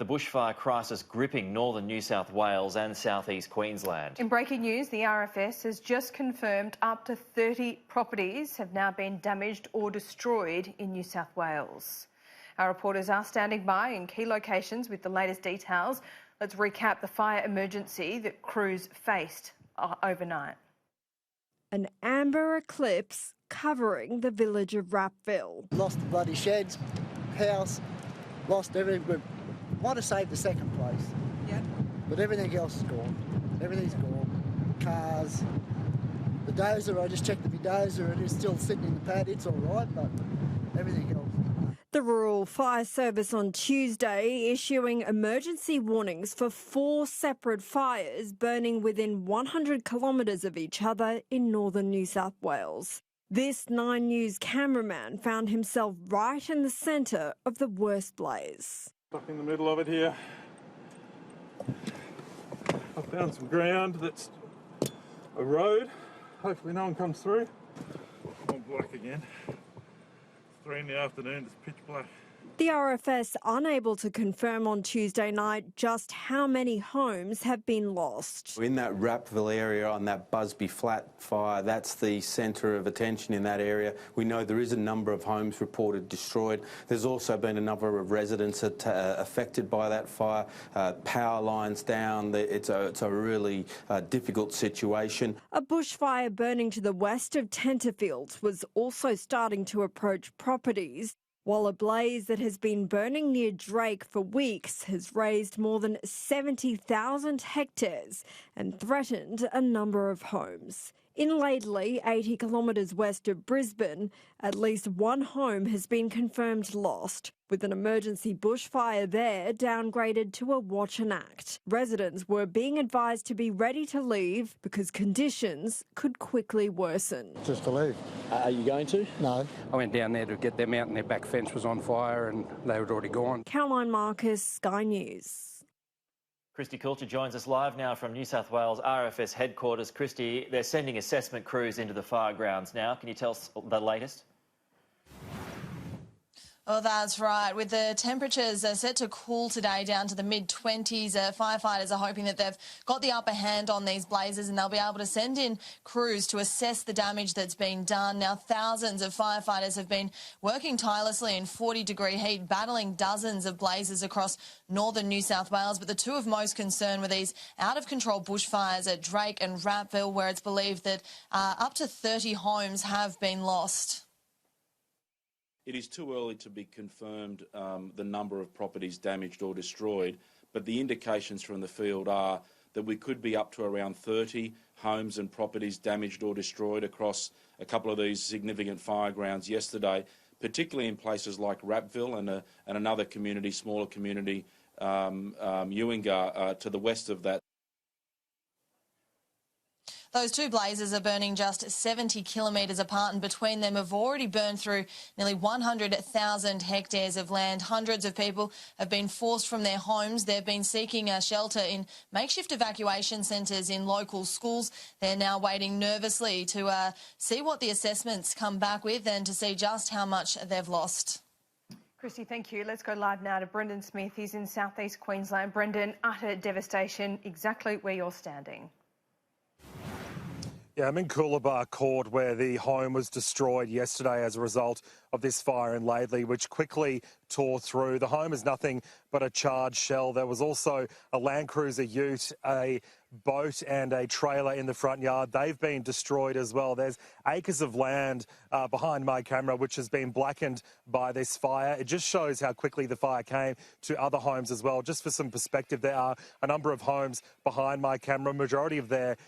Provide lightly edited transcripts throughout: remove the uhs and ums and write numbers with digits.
the bushfire crisis gripping northern New South Wales and southeast Queensland. In breaking news, the RFS has just confirmed up to 30 properties have now been damaged or destroyed in New South Wales. Our reporters are standing by in key locations with the latest details. Let's recap the fire emergency that crews faced overnight. An amber eclipse covering the village of Rappville. Lost the bloody sheds, house, lost everything. We might have saved the second place. Yep. But everything else is gone. Everything's gone. Cars. The dozer, I just checked the dozer, it is still sitting in the pad. It's all right, but everything else. The Rural Fire Service on Tuesday issuing emergency warnings for 4 separate fires burning within 100 kilometres of each other in northern New South Wales. This 9 News cameraman found himself right in the centre of the worst blaze. Up in the middle of it here. I found some ground that's a road. Hopefully no one comes through. I'm black again. 3 in the afternoon, it's pitch black. The RFS unable to confirm on Tuesday night just how many homes have been lost. In that Rappville area on that Busby Flat fire, that's the centre of attention in that area. We know there is a number of homes reported destroyed. There's also been a number of residents that, affected by that fire, power lines down. It's a really difficult situation. A bushfire burning to the west of Tenterfield was also starting to approach properties, while a blaze that has been burning near Drake for weeks has razed more than 70,000 hectares and threatened a number of homes. In Laidley, 80 kilometres west of Brisbane, at least one home has been confirmed lost, with an emergency bushfire there downgraded to a watch and act. Residents were being advised to be ready to leave because conditions could quickly worsen. Just to leave. Are you going to? No. I went down there to get them out and their back fence was on fire and they were already gone. Caroline Marcus, Sky News. Christy Coulter joins us live now from New South Wales RFS headquarters. Christy, they're sending assessment crews into the fire grounds now. Can you tell us the latest? Oh, that's right. With the temperatures set to cool today down to the mid-20s, firefighters are hoping that they've got the upper hand on these blazes and they'll be able to send in crews to assess the damage that's been done. Now, thousands of firefighters have been working tirelessly in 40-degree heat, battling dozens of blazes across northern New South Wales. But the two of most concern were these out-of-control bushfires at Drake and Rappville, where it's believed that up to 30 homes have been lost. It is too early to be confirmed the number of properties damaged or destroyed, but the indications from the field are that we could be up to around 30 homes and properties damaged or destroyed across a couple of these significant fire grounds yesterday, particularly in places like Rappville and another community, smaller community, Ewingar, to the west of that. Those two blazes are burning just 70 kilometres apart, and between them have already burned through nearly 100,000 hectares of land. Hundreds of people have been forced from their homes. They've been seeking shelter in makeshift evacuation centres in local schools. They're now waiting nervously to see what the assessments come back with and to see just how much they've lost. Christy, thank you. Let's go live now to Brendan Smith. He's in southeast Queensland. Brendan, utter devastation, exactly where you're standing. Yeah, I'm in Coolabah Court where the home was destroyed yesterday as a result of this fire in Laidley, which quickly tore through. The home is nothing but a charred shell. There was also a Land Cruiser ute, a boat and a trailer in the front yard. They've been destroyed as well. There's acres of land behind my camera which has been blackened by this fire. It just shows how quickly the fire came to other homes as well. Just for some perspective, there are a number of homes behind my camera. Majority of their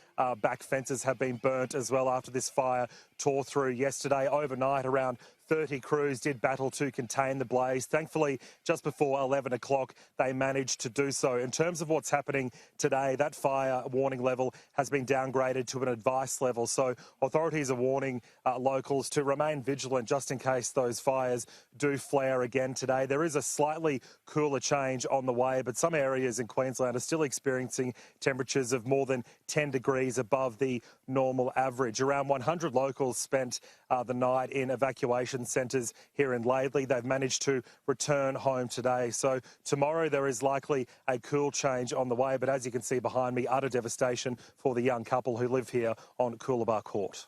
back fences have been burnt as well after this fire tore through yesterday. Overnight, around 30 crews did battle to contain the blaze. Thankfully, just before 11 o'clock, they managed to do so. In terms of what's happening today, that fire warning level has been downgraded to an advice level. So authorities are warning locals to remain vigilant just in case those fires do flare again today. There is a slightly cooler change on the way, but some areas in Queensland are still experiencing temperatures of more than 10 degrees above the normal average. Around 100 locals spent the night in evacuation evacuation centres here in Laidley. They've managed to return home today. So tomorrow there is likely a cool change on the way. But as you can see behind me, utter devastation for the young couple who live here on Coolabah Court.